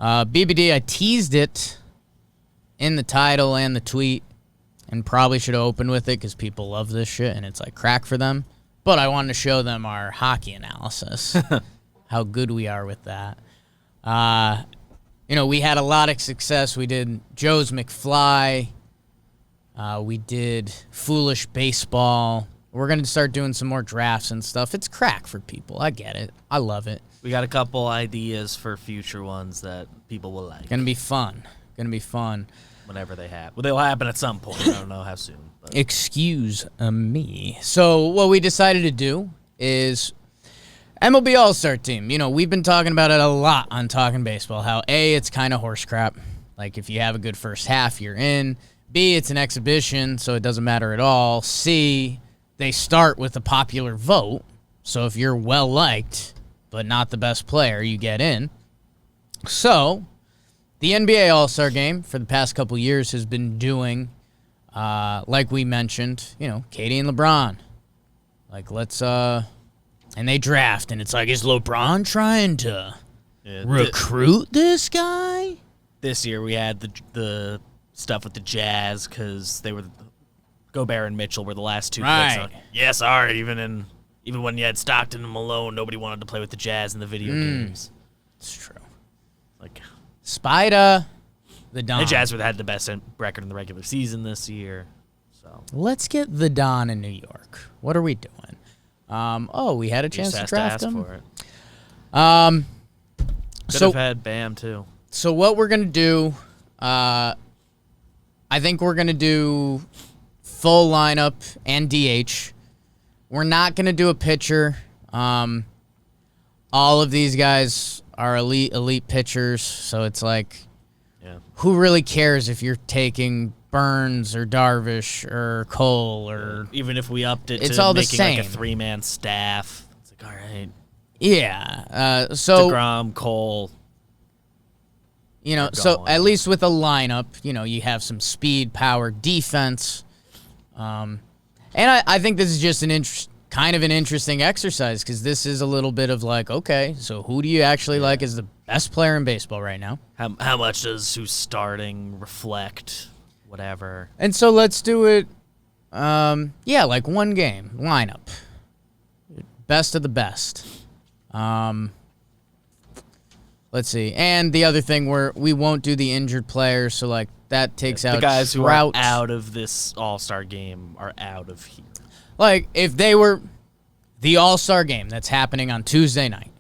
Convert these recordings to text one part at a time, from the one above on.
BBD, I teased it in the title and the tweet, and probably should have opened with it because people love this shit and it's like crack for them. But I wanted to show them our hockey analysis, how good we are with that. We had a lot of success. We did Joe's McFly. We did Foolish Baseball. We're going to start doing some more drafts and stuff. It's crack for people. I get it. I love it. We got a couple ideas for future ones that people will like. Going to be fun. Whenever they happen. Well, they'll happen at some point. I don't know how soon. But. Excuse me. So what we decided to do is MLB All-Star team. We've been talking about it a lot on Talking Baseball, how A, it's kind of horse crap. Like, if you have a good first half, you're in. B, it's an exhibition, so it doesn't matter at all. C, they start with a popular vote. So if you're well-liked but not the best player, you get in. So the NBA All-Star Game for the past couple years has been doing, like we mentioned, Katie and LeBron. Like, and they draft, and it's like, is LeBron trying to recruit this guy? This year we had the stuff with the Jazz because they were Gobert and Mitchell were the last two picks. Like, yeah, sorry, even when you had Stockton and Malone, nobody wanted to play with the Jazz in the video games. It's true. Like Spida, the Don. The Jazz had the best record in the regular season this year. So let's get the Don in New York. What are we doing? We had a chance to draft him. For it. Could have had Bam too. So what we're gonna do? I think we're going to do full lineup and DH. We're not going to do a pitcher. All of these guys are elite pitchers, so it's like, who really cares if you're taking Burns or Darvish or Cole or... Even if we upped it it's to all the making same. like a three-man staff. It's like, all right. Yeah. So DeGrom, Cole... so at least with a lineup, you have some speed, power, defense. And I think this is just kind of an interesting exercise because this is a little bit of like, okay, so who do you actually like as the best player in baseball right now? How much does who's starting reflect, whatever? And so let's do it, like one game, lineup. Best of the best. Let's see. And the other thing, we won't do the injured players, so like that takes out the guys Trout. Who are out of this All-Star game are out of here. Like if they were the All-Star game that's happening on Tuesday night,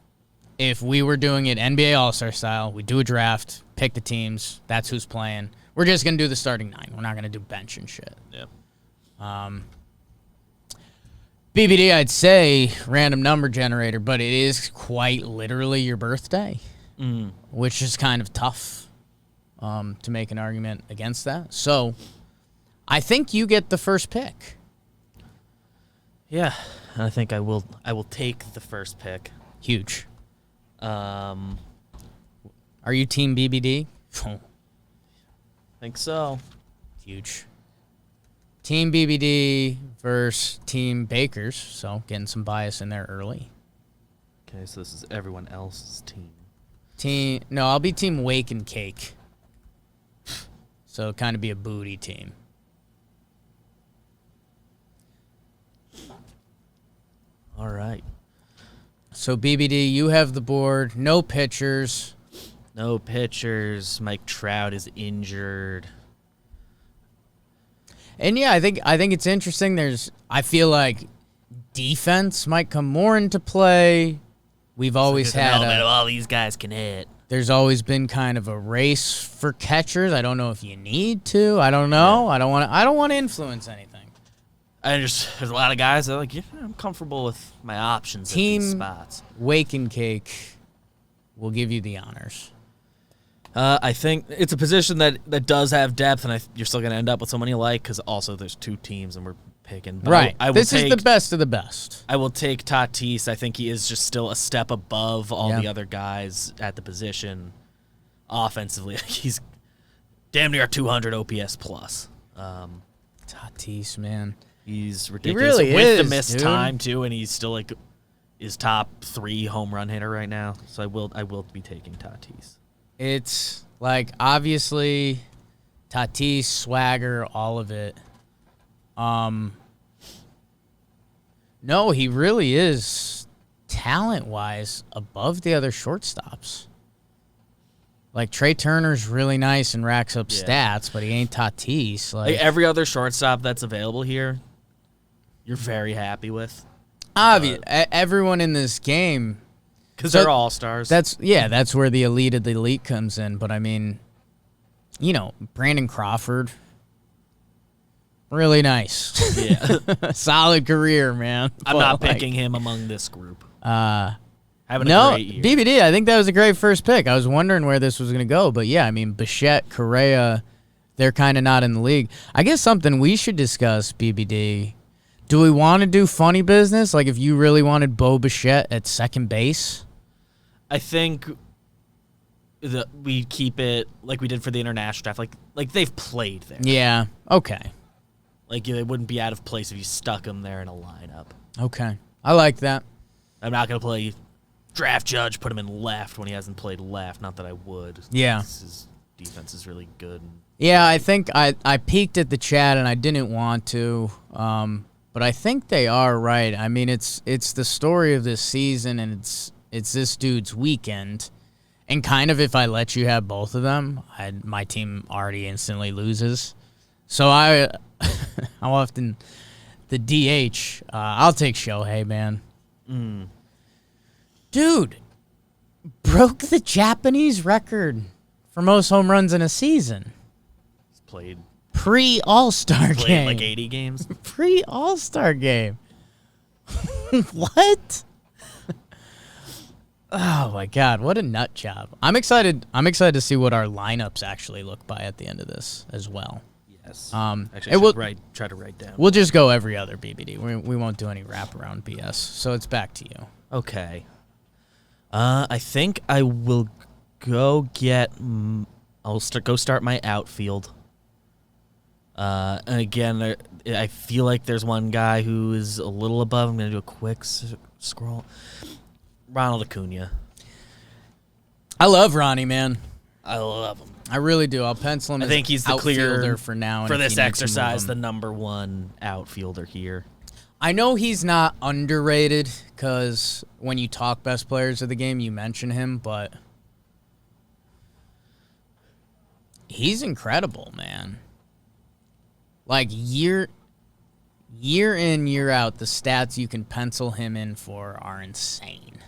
if we were doing it NBA All-Star style, we do a draft, pick the teams, that's who's playing. We're just going to do the starting nine. We're not going to do bench and shit. Yeah. BBD, I'd say random number generator, but it is quite literally your birthday. Which is kind of tough to make an argument against that. So I think you get the first pick. Yeah, I think I will take the first pick. Huge. Are Um, you team BBD? think so. Huge. Team BBD versus Team Bakers, so getting some bias in there early. Okay, so this is everyone else's team. I'll be Team Wake and Cake. So kind of be a booty team. All right. So BBD, you have the board. No pitchers. No pitchers. Mike Trout is injured. And yeah, I think it's interesting. I feel like defense might come more into play. We've always had all these guys can hit. There's always been kind of a race for catchers. I don't know if you need to. I don't know. Yeah. I don't want to influence anything. There's a lot of guys that are like, yeah, I'm comfortable with my options at these spots. Wake and Cake will give you the honors. I think it's a position that does have depth, and you're still going to end up with someone you like because also there's two teams and we're picking. But right. This is the best of the best. I will take Tatis. I think he is just still a step above all the other guys at the position. Offensively, he's damn near 200 OPS plus. Tatis, man. He's ridiculous. He really with is, the missed dude. time, too, and he's still is top 3 home run hitter right now. So I will be taking Tatis. It's like obviously Tatis, swagger, all of it. No, he really is talent-wise above the other shortstops. Like Trey Turner's really nice and racks up stats, but he ain't Tatis. Like every other shortstop that's available here, you're very happy with. Obvious, everyone in this game, because they're all stars. That's where the elite of the elite comes in. But I mean, you know, Brandon Crawford, really nice. Yeah, solid career, man. I'm not picking him among this group. Having a great year. BBD, I think that was a great first pick. I was wondering where this was going to go, but yeah, I mean, Bichette, Correa, they're kind of not in the league. I guess something we should discuss, BBD. Do we want to do funny business? Like if you really wanted Bo Bichette at second base? I think that we keep it like we did for the international draft. Like they've played there. Yeah. Okay. Like it wouldn't be out of place if you stuck them there in a lineup. Okay. I like that. I'm not going to play draft judge, put him in left when he hasn't played left. Not that I would. Yeah. His defense is really good. Yeah, I think I peeked at the chat and I didn't want to, but I think they are right. I mean, it's the story of this season, and it's this dude's weekend. And kind of if I let you have both of them, my team already instantly loses. So how often the DH, I'll take Shohei, man. Dude, broke the Japanese record for most home runs in a season. He's played pre-All-Star game. Like 80 games? Pre-All-Star game. What? Oh my God, what a nut job. I'm excited to see what our lineups actually look by at the end of this as well. Yes. Actually, try to write down. We'll just go every other BBD. We won't do any wraparound BS. So it's back to you. Okay. I think I will go get. I'll start my outfield. And again, I feel like there's one guy who is a little above. I'm gonna do a quick scroll. Ronald Acuna. I love Ronnie, man. I love him. I really do. I'll pencil him. I think he's the clear for now. For this exercise, the number one outfielder here. I know he's not underrated because when you talk best players of the game, you mention him, but he's incredible, man. Like year in, year out, the stats you can pencil him in for are insane.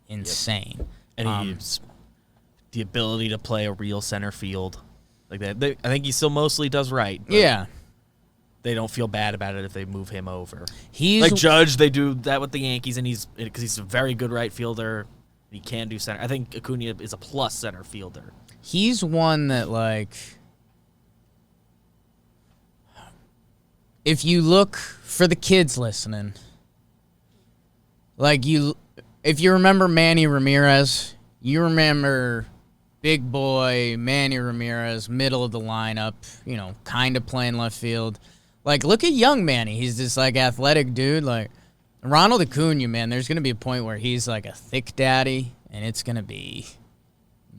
Insane. Yep. And he's the ability to play a real center field like that. I think he still mostly does right. Yeah. They don't feel bad about it if they move him over. He's like Judge, they do that with the Yankees, and because he's a very good right fielder. He can do center. I think Acuna is a plus center fielder. He's one that, like, if you look for the kids listening, like if you remember Manny Ramirez, you remember big boy Manny Ramirez, middle of the lineup, you know, kind of playing left field. Like, look at young Manny. He's this, like, athletic dude. Like, Ronald Acuna, man, there's going to be a point where he's, like, a thick daddy, and it's going to be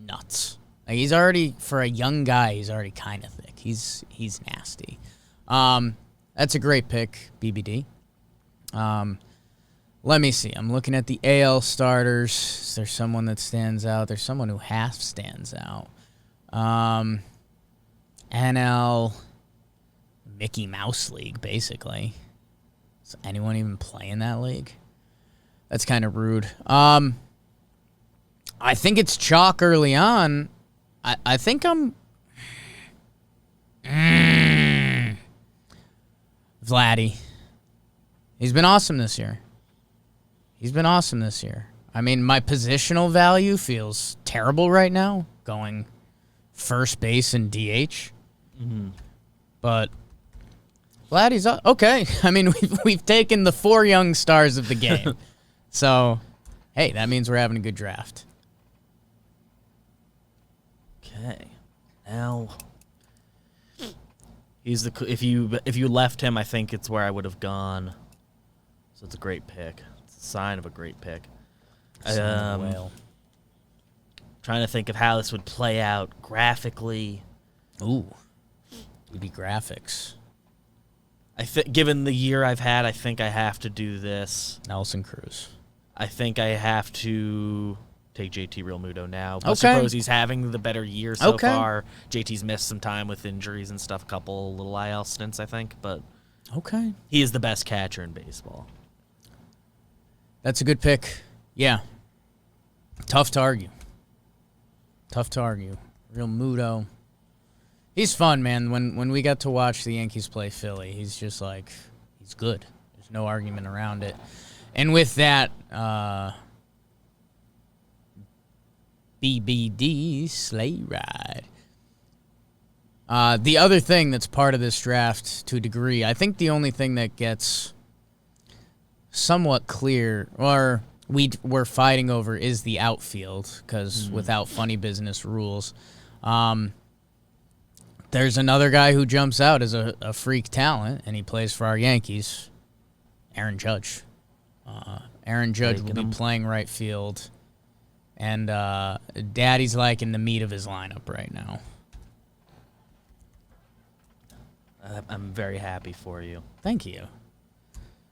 nuts. Like, he's already, for a young guy, he's already kind of thick. He's nasty. That's a great pick, BBD. Let me see. I'm looking at the AL starters. Is there someone that stands out? There's someone who half stands out. NL Mickey Mouse League, basically. Does anyone even play in that league? That's kind of rude. I think it's chalk early on. I think I'm... Vladdy. He's been awesome this year. I mean, my positional value feels terrible right now, going first base and DH. Mm-hmm. But Vladdy's okay. I mean, we've taken the 4 young stars of the game. So, hey, that means we're having a good draft. Okay. Now, he's if you left him, I think it's where I would have gone. So it's a great pick. It's a sign of a great pick. Whale. Trying to think of how this would play out graphically. Ooh, maybe graphics. Given the year I've had, I think I have to do this. Nelson Cruz. I think I have to take JT Realmuto now. But Okay. I suppose he's having the better year so Okay. far. JT's missed some time with injuries and stuff, a couple little IL stints, I think. But Okay. he is the best catcher in baseball. That's a good pick. Yeah. Tough to argue. Realmuto. He's fun, man. When we got to watch the Yankees play Philly, he's just like, he's good. There's no argument around it. And with that, BBD sleigh ride. The other thing that's part of this draft to a degree, I think the only thing that gets somewhat clear, or we're fighting over, is the outfield, because without funny business rules. There's another guy who jumps out as a freak talent, and he plays for our Yankees, Aaron Judge. Aaron Judge will be playing right field, and Daddy's like in the meat of his lineup right now. I'm very happy for you. Thank you.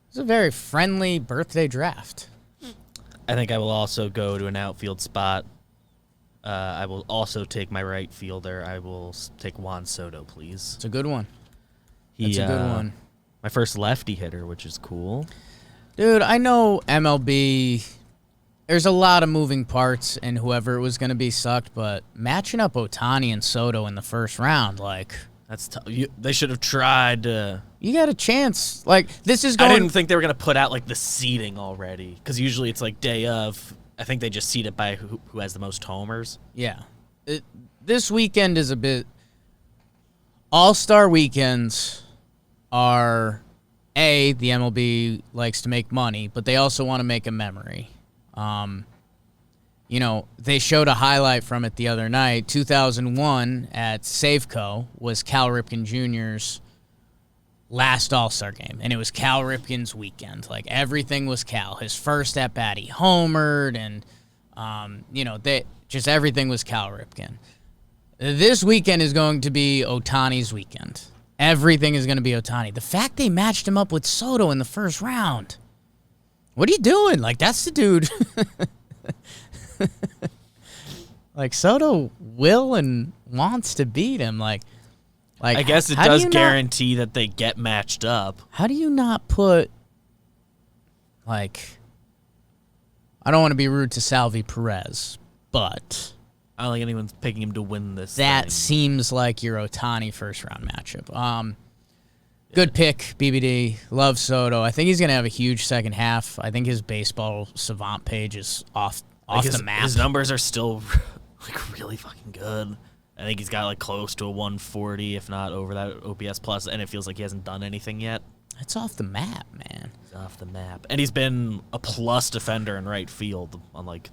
It's a very friendly birthday draft. I think I will also go to an outfield spot. I will also take my right fielder. I will take Juan Soto, please. It's a good one. It's a good one. My first lefty hitter, which is cool. Dude, I know MLB, there's a lot of moving parts, and whoever it was going to be sucked, but matching up Ohtani and Soto in the first round, like... That's they should have tried to... You got a chance. Like, this is going... I didn't think they were going to put out, like, the seeding already, because usually it's, like, day of. I think they just seed it by who has the most homers. Yeah. This weekend is a bit... All-Star weekends are... the MLB likes to make money, but they also want to make a memory. They showed a highlight from it the other night. 2001 at Safeco was Cal Ripken Jr.'s last All-Star game, and it was Cal Ripken's weekend. Like, everything was Cal. His first at-bat, he homered, and, everything was Cal Ripken. This weekend is going to be Ohtani's weekend. Everything is going to be Ohtani. The fact they matched him up with Soto in the first round. What are you doing? Like, that's the dude. Like, Soto will and wants to beat him. Like I guess it does guarantee that they get matched up. How do you not put, like, I don't want to be rude to Salvi Perez, but I don't think anyone's picking him to win this. That seems like your Ohtani first-round matchup. Good pick, BBD. Love Soto. I think he's going to have a huge second half. I think his baseball savant page is off the map. His numbers are still like really fucking good. I think he's got like close to a 140, if not over that OPS plus, and it feels like he hasn't done anything yet. It's off the map, man. He's off the map. And he's been a plus defender in right field on like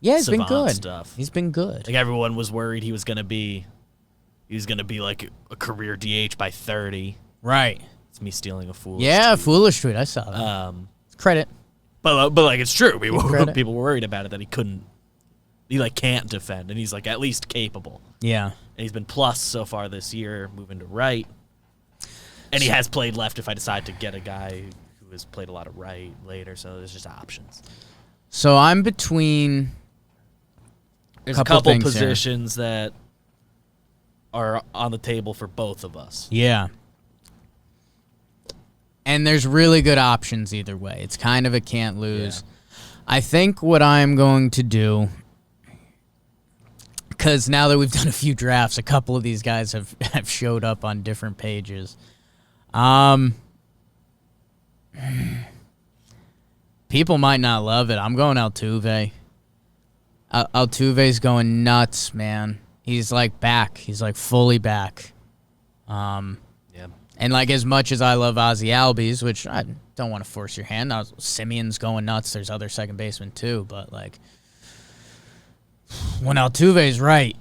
he's been good. Stuff. He's been good. Like everyone was worried he was gonna be like a career DH by 30. Right. It's me stealing a foolish tweet. Foolish tweet. I saw that. Credit. But like it's true. People were worried about it that he like can't defend, and he's like at least capable. Yeah. And he's been plus so far this year, moving to right. And he has played left if I decide to get a guy who has played a lot of right later, so there's just options. So I'm between There's a couple positions that are on the table for both of us. Yeah. And there's really good options either way. It's kind of a can't lose. Yeah. I think what I'm going to do, because now that we've done a few drafts, a couple of these guys have showed up on different pages. People might not love it. I'm going Altuve. Altuve's going nuts, man. He's like back. He's like fully back. Yeah. And like as much as I love Ozzy Albies, which I don't want to force your hand. Simeon's going nuts. There's other second basemen too, but like when Altuve's right,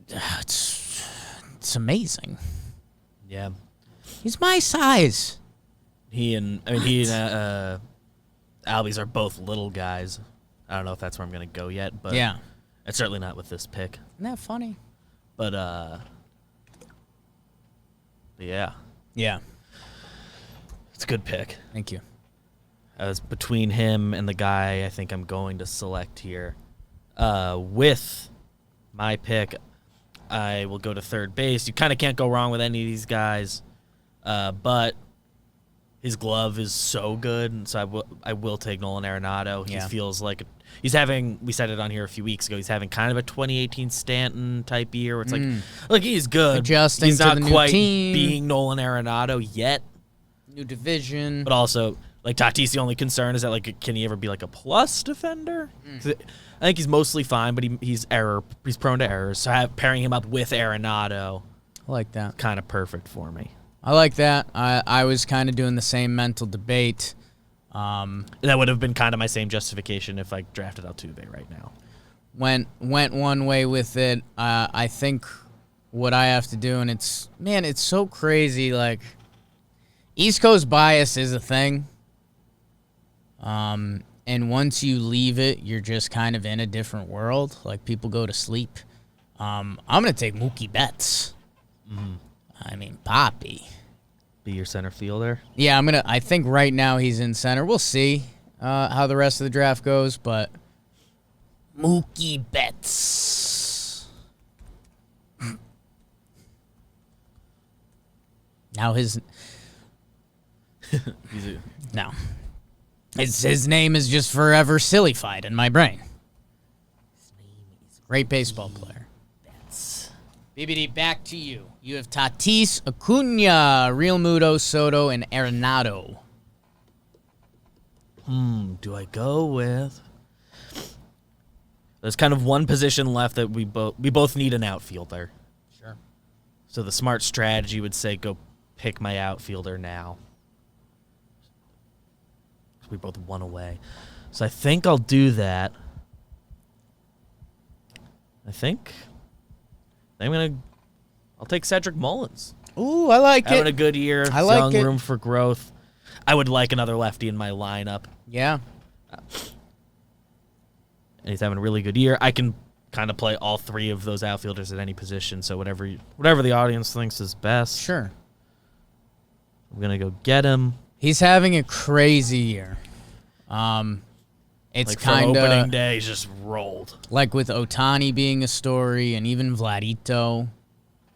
it's amazing. Yeah. He's my size. He and Albies are both little guys. I don't know if that's where I'm going to go yet, but yeah. And certainly not with this pick. Isn't that funny? But yeah. Yeah. It's a good pick. Thank you. As between him and the guy I think I'm going to select here. With my pick, I will go to third base. You kind of can't go wrong with any of these guys. But his glove is so good, and so I will take Nolan Arenado. He feels like he's having, we said it on here a few weeks ago, he's having kind of a 2018 Stanton type year where it's like he's good. Adjusting he's to not the new quite team. being Nolan Arenado yet. New division. But also, like, Tatis, the only concern is that, like, can he ever be, like, a plus defender? I think he's mostly fine, but he's prone to errors. So pairing him up with Arenado, I like that. kind of perfect for me. I like that. I was kind of doing the same mental debate. That would have been kind of my same justification if I drafted Altuve right now. Went one way with it. I think what I have to do, and it's so crazy, like, East Coast bias is a thing. And once you leave it, you're just kind of in a different world. Like, people go to sleep. I'm going to take Mookie Betts. I mean, Poppy. Be your center fielder? Yeah, I think right now he's in center. We'll see how the rest of the draft goes, but Mookie Betts. Now no. His name is just forever sillified in my brain. Great baseball player. BBD, back to you. You have Tatis, Acuna, Real Muto, Soto, and Arenado. Do I go with... There's kind of one position left that we both need an outfielder. Sure. So the smart strategy would say go pick my outfielder now. We both won away. So I think I'll do that. I'll take Cedric Mullins. Ooh, I like Having a it. good year. I like young, it. room for growth. I would like another lefty in my lineup. Yeah. And he's having a really good year. I can kind of play all three of those outfielders at any position, so whatever the audience thinks is best. Sure. I'm going to go get him. He's having a crazy year. It's Like, kind from opening of day, he's just rolled. like with Ohtani being a story, and even Vladito,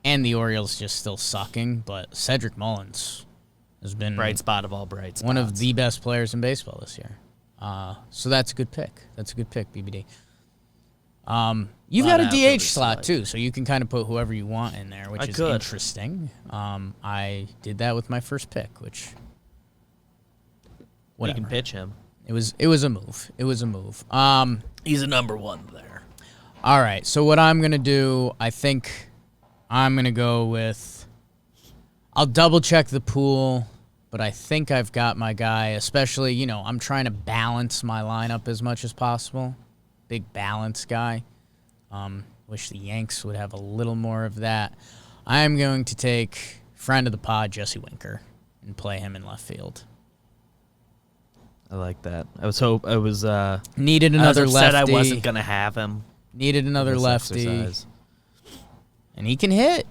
and the Orioles just still sucking. But Cedric Mullins has been Bright spot of all bright spots. one of the best players in baseball this year. So that's a good pick. BBD. You've got a DH slot too, so you can kind of put whoever you want in there, which is interesting. I did that with my first pick, which whatever. You can pitch him. It was a move. He's a number one there. All right. So what I'm gonna do, I think I'm gonna go with. I'll double check the pool, but I think I've got my guy. Especially, I'm trying to balance my lineup as much as possible. Big balance guy. Wish the Yanks would have a little more of that. I am going to take friend of the pod Jesse Winker and play him in left field. I like that. Needed another lefty. I wasn't gonna have him. Needed another lefty. Exercise. And he can hit.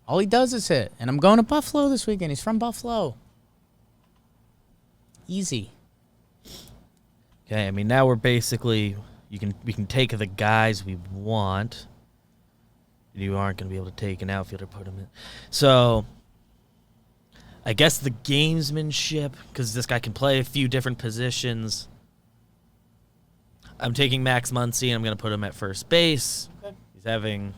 All he does is hit. And I'm going to Buffalo this weekend. He's from Buffalo. Easy. Okay, I mean now we're basically we can take the guys we want. You aren't gonna be able to take an outfielder, put him in. So I guess the gamesmanship, because this guy can play a few different positions. I'm taking Max Muncy, and I'm going to put him at first base. Okay. He's having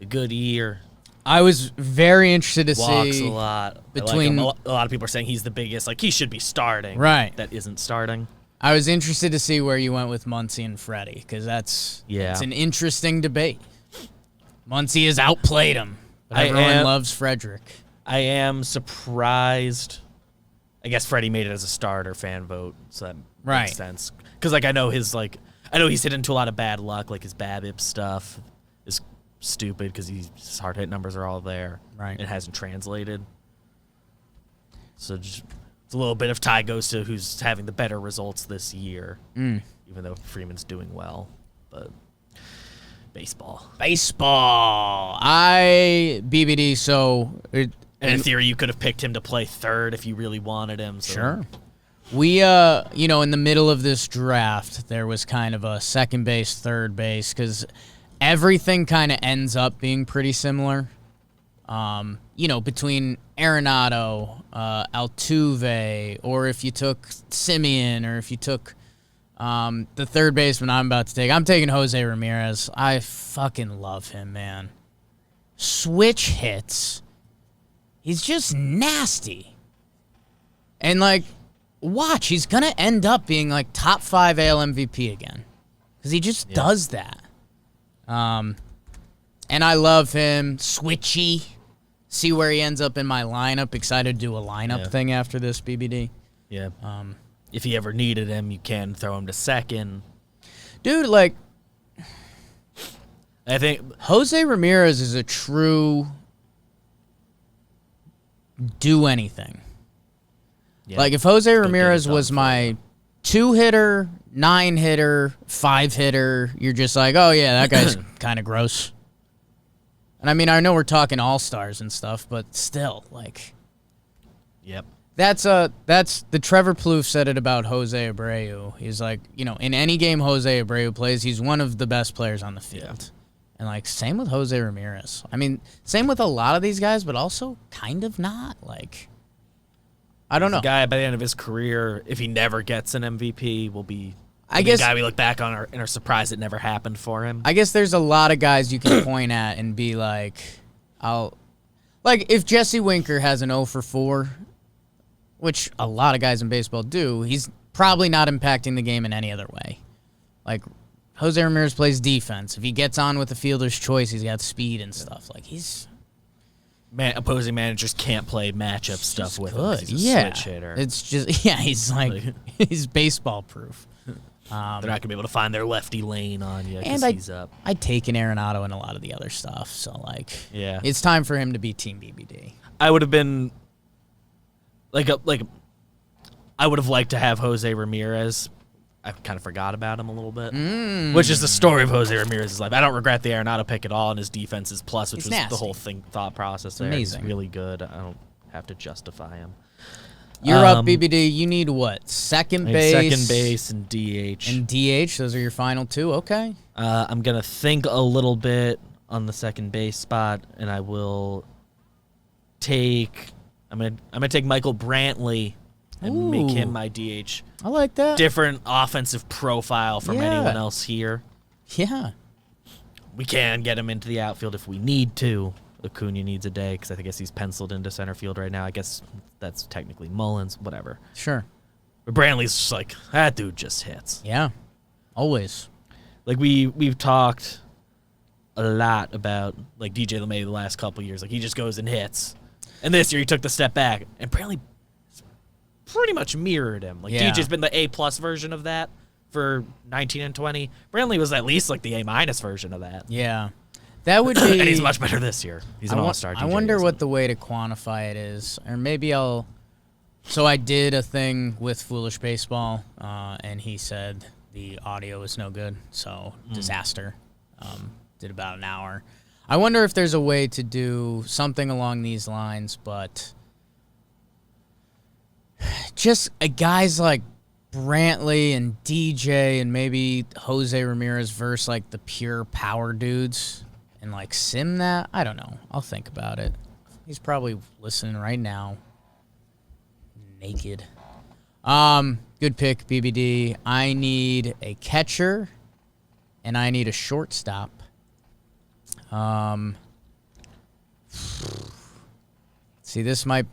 a good year. I was very interested to Walks see. a lot. Between a lot of people are saying he's the biggest. Like, he should be starting. Right. That isn't starting. I was interested to see where you went with Muncy and Freddie, because it's an interesting debate. Muncy has outplayed him, but everyone loves Frederick. I am surprised. I guess Freddie made it as a starter fan vote, so that makes sense. Because I know he's hit into a lot of bad luck. Like his BABIP stuff is stupid because his hard hit numbers are all there. Right. It hasn't translated. So it's a little bit of tie goes to who's having the better results this year, even though Freeman's doing well. But Baseball. BBD. So, and in theory, you could have picked him to play third if you really wanted him. So. Sure. We, in the middle of this draft, there was kind of a second base, third base, because everything kind of ends up being pretty similar. Between Arenado, Altuve, or if you took Simeon, or if you took the third baseman I'm about to take. I'm taking Jose Ramirez. I fucking love him, man. Switch hits. He's just nasty. And, watch, he's going to end up being, top 5 AL MVP again. Because he just does that. And I love him. Switchy. See where he ends up in my lineup. Excited to do a lineup thing after this, BBD. Yeah. If you ever needed him, you can throw him to second. Dude, I think Jose Ramirez is a true do anything. Yeah. If Jose Ramirez was my 2-hitter, 9-hitter, 5-hitter, you're just like, oh yeah, that guy's kind of gross. And I know we're talking All-Stars and stuff, but still, Yep. That's the Trevor Plouffe said it about Jose Abreu. He's in any game Jose Abreu plays, he's one of the best players on the field. Yeah. And same with Jose Ramirez. Same with a lot of these guys, but also kind of not. I don't know. The guy by the end of his career, if he never gets an MVP, will be the guy we look back on and are surprised it never happened for him. I guess there's a lot of guys you can point at and be if Jesse Winker has an 0 for 4, which a lot of guys in baseball do, he's probably not impacting the game in any other way. Jose Ramirez plays defense. If he gets on with the fielder's choice, he's got speed and stuff. Opposing managers can't play matchup stuff with him 'cause he's a switch hitter. It's just, he's he's baseball proof. They're not going to be able to find their lefty lane on you because he's up. I'd taken Arenado and a lot of the other stuff. So, yeah, it's time for him to be Team BBD. I would have been, I would have liked to have Jose Ramirez. I kind of forgot about him a little bit, which is the story of Jose Ramirez's life. I don't regret the Arenado pick at all, and his defense is plus, which was nasty. the whole thought process there. Amazing. He's really good. I don't have to justify him. You're up, BBD. You need what? Second base? Second base and DH. And DH, those are your final two? Okay. I'm going to think a little bit on the second base spot, and I will take... I'm gonna take Michael Brantley and make him my DH. I like that. Different offensive profile from anyone else here. Yeah. We can get him into the outfield if we need to. Acuna needs a day because I guess he's penciled into center field right now. I guess that's technically Mullins, whatever. Sure. But Brantley's just that dude just hits. Yeah. Always. We've talked a lot about DJ LeMay the last couple years. He just goes and hits. And this year he took the step back, and Brantley pretty much mirrored him. DJ's been the A+ version of that for 19 and 20. Brantley was at least the A- version of that. Yeah. That would be... and he's much better this year. He's an all-star. I wonder what the way to quantify it is. Or maybe I'll... So I did a thing with Foolish Baseball, and he said the audio was no good, so disaster. Did about an hour. I wonder if there's a way to do something along these lines, but just guys like Brantley and DJ and maybe Jose Ramirez versus the pure power dudes and sim that. I don't know. I'll think about it. He's probably listening right now. Naked. Good pick, BBD. I need a catcher and I need a shortstop. See, this might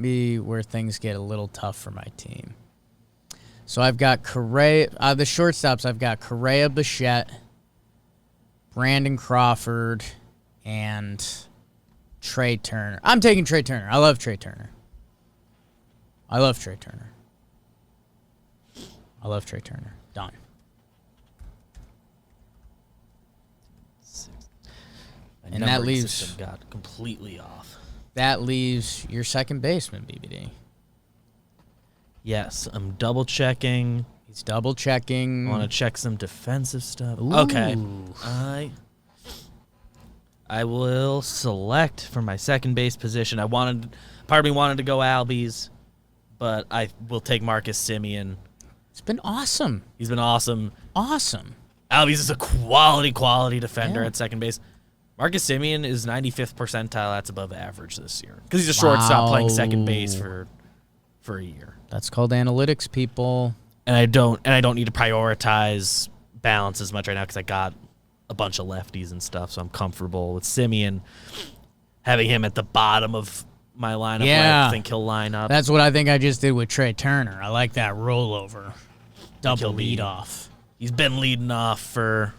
be where things get a little tough for my team. So I've got Correa. The shortstops, I've got Correa, Bichette, Brandon Crawford, and Trey Turner. I'm taking Trey Turner. I love Trey Turner. Done. And that leaves... got completely off. That leaves your second baseman, BBD. Yes, I'm double-checking. He's double-checking. I want to check some defensive stuff. Ooh. Okay. I I will select for my second base position. Part of me wanted to go Albies, but I will take Marcus Semien. It's been awesome. He's been awesome. Awesome. Albies is a quality defender at second base. Marcus Semien is 95th percentile. That's above average this year because he's a shortstop playing second base for a year. That's called analytics, people. And I don't need to prioritize balance as much right now because I got a bunch of lefties and stuff, so I'm comfortable with Semien. Having him at the bottom of my lineup, where I think he'll line up. That's what I think I just did with Trey Turner. I like that rollover, double lead off. He's been leading off for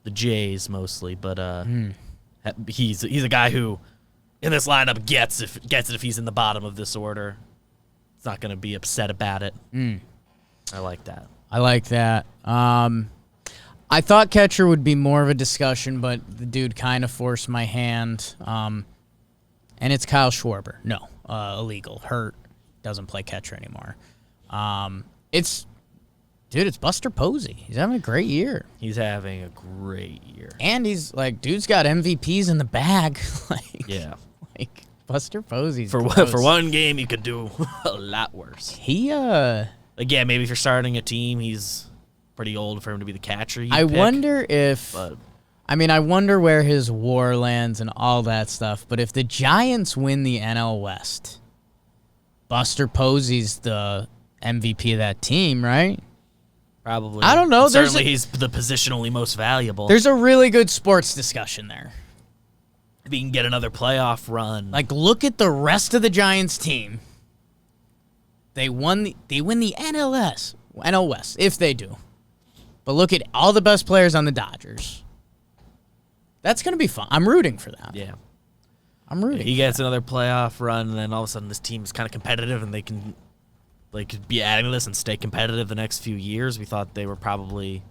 the Jays mostly, but he's a guy who in this lineup gets it if he's in the bottom of this order. It's not going to be upset about it. I like that. I thought catcher would be more of a discussion, but the dude kind of forced my hand. And it's Kyle Schwarber. No, illegal, hurt, doesn't play catcher anymore. It's Buster Posey. He's having a great year. He's having a great year. And he's dude's got MVPs in the bag. Buster Posey's for one game, you could do a lot worse. Maybe if you're starting a team, he's pretty old for him to be the catcher. I wonder where his WAR lands and all that stuff. But if the Giants win the NL West, Buster Posey's the MVP of that team, right? Probably. I don't know. Certainly, he's the positionally most valuable. There's a really good sports discussion there. If he can get another playoff run. Look at the rest of the Giants team. They win the NL West, if they do. But look at all the best players on the Dodgers. That's going to be fun. I'm rooting for that. Yeah. I'm rooting. He gets another playoff run, and then all of a sudden this team's kind of competitive, and they could be adding to this and stay competitive the next few years. We thought they were probably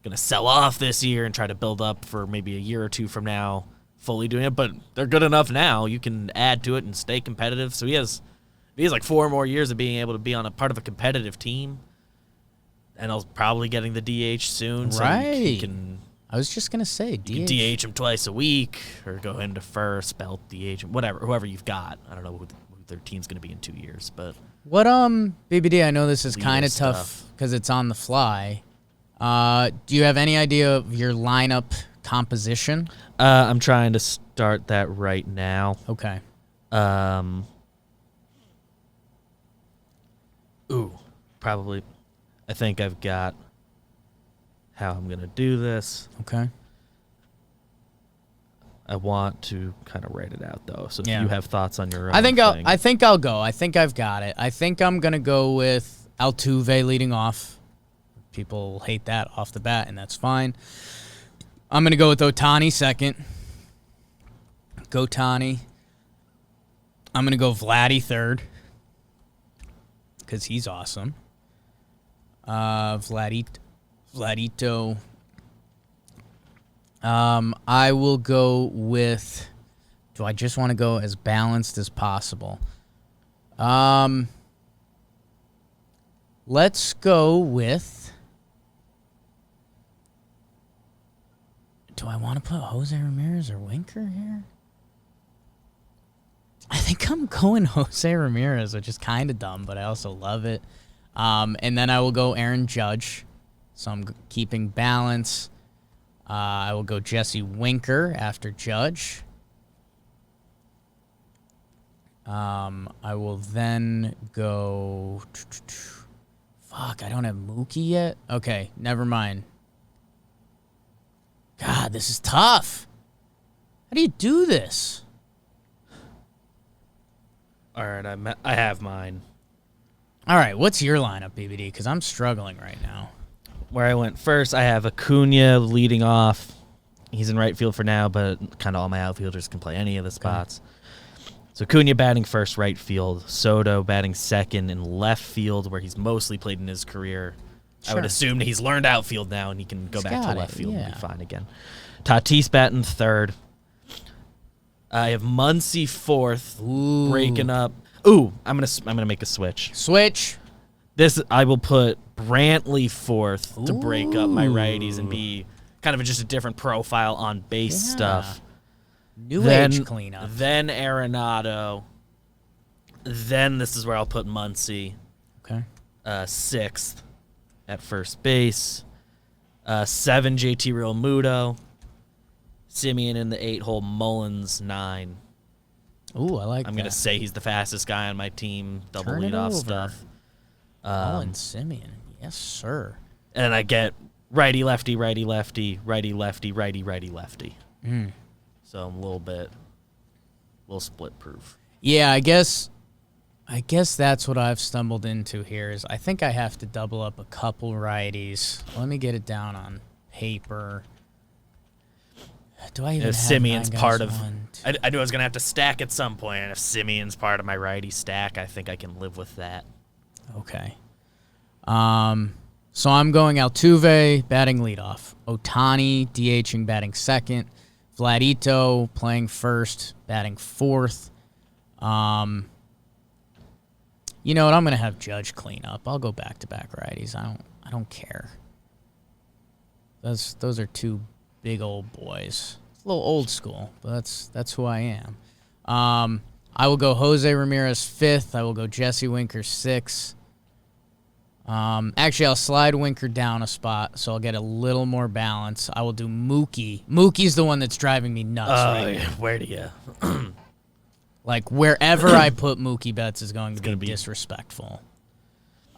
going to sell off this year and try to build up for maybe a year or two from now, fully doing it. But they're good enough now. You can add to it and stay competitive. So he has 4 more years of being able to be on a part of a competitive team. And he'll probably getting the DH soon. Right. So he can. I was just going to say, DH. You can DH him twice a week or go into first, belt DH him, whatever you've got. I don't know who their team's going to be in 2 years. But what, BBD, I know this is kind of tough because it's on the fly. Do you have any idea of your lineup composition? I'm trying to start that right now. Okay. Probably. I think I've got how I'm going to do this. Okay. I want to kind of write it out, though. So if you have thoughts on your own I think I'll go. I think I've got it. I think I'm going to go with Altuve leading off. People hate that off the bat, and that's fine. I'm going to go with Ohtani second. Go Tani. I'm going to go Vladdy third because he's awesome. Vladito. I will go with. Do I just want to go as balanced as possible? Let's go with. Do I want to put Jose Ramirez or Winker here? I think I'm going Jose Ramirez, which is kind of dumb, but I also love it. And then I will go Aaron Judge. So I'm keeping balance. I will go Jesse Winker after Judge. I will then go... Fuck, I don't have Mookie yet? Okay, never mind. God, this is tough. How do you do this? All right, I have mine. All right, what's your lineup, BBD? Because I'm struggling right now. Where I went first, I have Acuna leading off. He's in right field for now, but kind of all my outfielders can play any of the spots. Okay. So Acuna batting first, right field. Soto batting second in left field, where he's mostly played in his career. Sure. I would assume that he's learned outfield now, and he can go back to left field and be fine again. Tatis batting third. I have Muncy fourth, breaking up. I'm gonna make a switch. I will put Brantley fourth to break up my righties and be kind of just a different profile on base stuff. New age cleanup. Then Arenado. Then this is where I'll put Muncy. Okay. 6th at first base. 7, JT Realmuto. Simeon in the 8-hole. Mullins 9. Ooh, I like that. I'm going to say he's the fastest guy on my team. Double Turn it leadoff over. stuff. Mullins, Simeon. Yes, sir. And I get righty, lefty, righty, lefty, righty, lefty, righty, righty, lefty. So I'm a little split proof. Yeah, I guess that's what I've stumbled into here is I think I have to double up a couple righties. Let me get it down on paper. Do I even have Simeon's nine part guys? of... One, two. I knew I was going to have to stack at some point, and if Simeon's part of my righty stack, I think I can live with that. Okay. So I'm going Altuve batting leadoff. Ohtani DHing batting second. Vladito playing first, batting fourth. You know what? I'm gonna have Judge clean up. I'll go back-to-back righties. I don't care. Those are two big old boys. It's a little old school, but that's who I am. I will go Jose Ramirez 5th. I will go Jesse Winker 6th. Actually, I'll slide Winker down a spot, so I'll get a little more balance. I will do Mookie. Mookie's the one that's driving me nuts right now. Where do you? Like, wherever I put Mookie Betts is going to be disrespectful.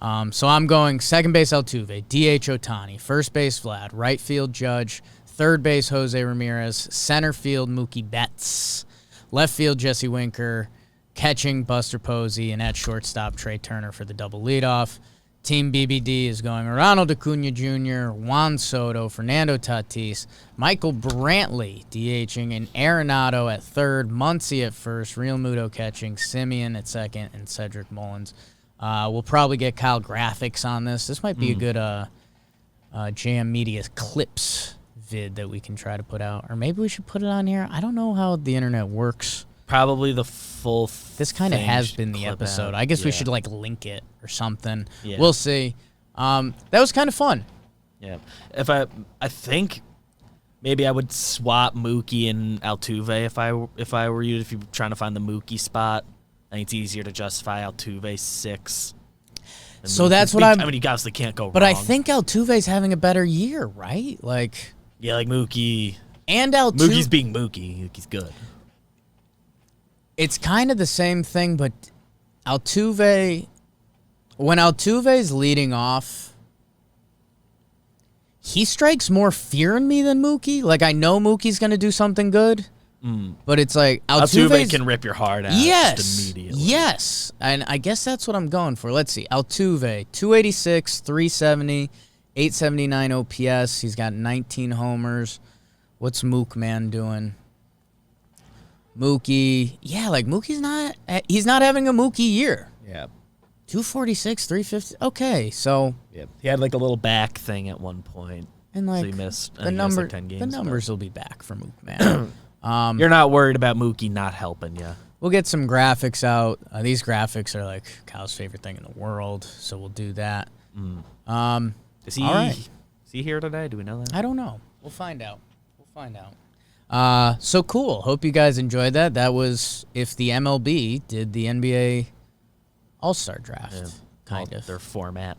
So I'm going second base Altuve, DH Ohtani, first base Vlad, right field Judge, third base Jose Ramirez, center field Mookie Betts, left field Jesse Winker, catching Buster Posey, and at shortstop Trey Turner for the double leadoff. Team BBD is going Ronald Acuna Jr., Juan Soto, Fernando Tatis, Michael Brantley DHing, and Arenado at third, Muncy at first, Realmuto catching, Simeon at second, and Cedric Mullins. We'll probably get Kyle graphics on this. This might be a good JM Media clips vid that we can try to put out. Or maybe we should put it on here. I don't know how the internet works. Probably the full. This kind of has been the episode. I guess we should like link it or something. Yeah. We'll see. That was kind of fun. Yeah. I think maybe I would swap Mookie and Altuve if I were you. If you're trying to find the Mookie spot, I think it's easier to justify Altuve 6. So that's what I mean, you obviously can't go wrong. But I think Altuve's having a better year, right? Like Mookie and Altuve. Mookie's being Mookie. Mookie's good. It's kind of the same thing, but Altuve, when Altuve's leading off, he strikes more fear in me than Mookie. Like, I know Mookie's going to do something good, but it's like Altuve can rip your heart out just immediately. Yes, and I guess that's what I'm going for. Let's see. Altuve, 286, 370, 879 OPS. He's got 19 homers. What's Mook Man doing? Mookie, he's not having a Mookie year. Yeah. 246, 350. Okay, so he had like a little back thing at one point. And like so he missed the 10 games. The numbers will be back for Mook Man. You're not worried about Mookie not helping you. We'll get some graphics out. These graphics are like Kyle's favorite thing in the world, so we'll do that. Is he here today? Do we know that? I don't know. We'll find out. So cool. Hope you guys enjoyed that. That was if the MLB did the NBA All-Star draft, kind of. Their format.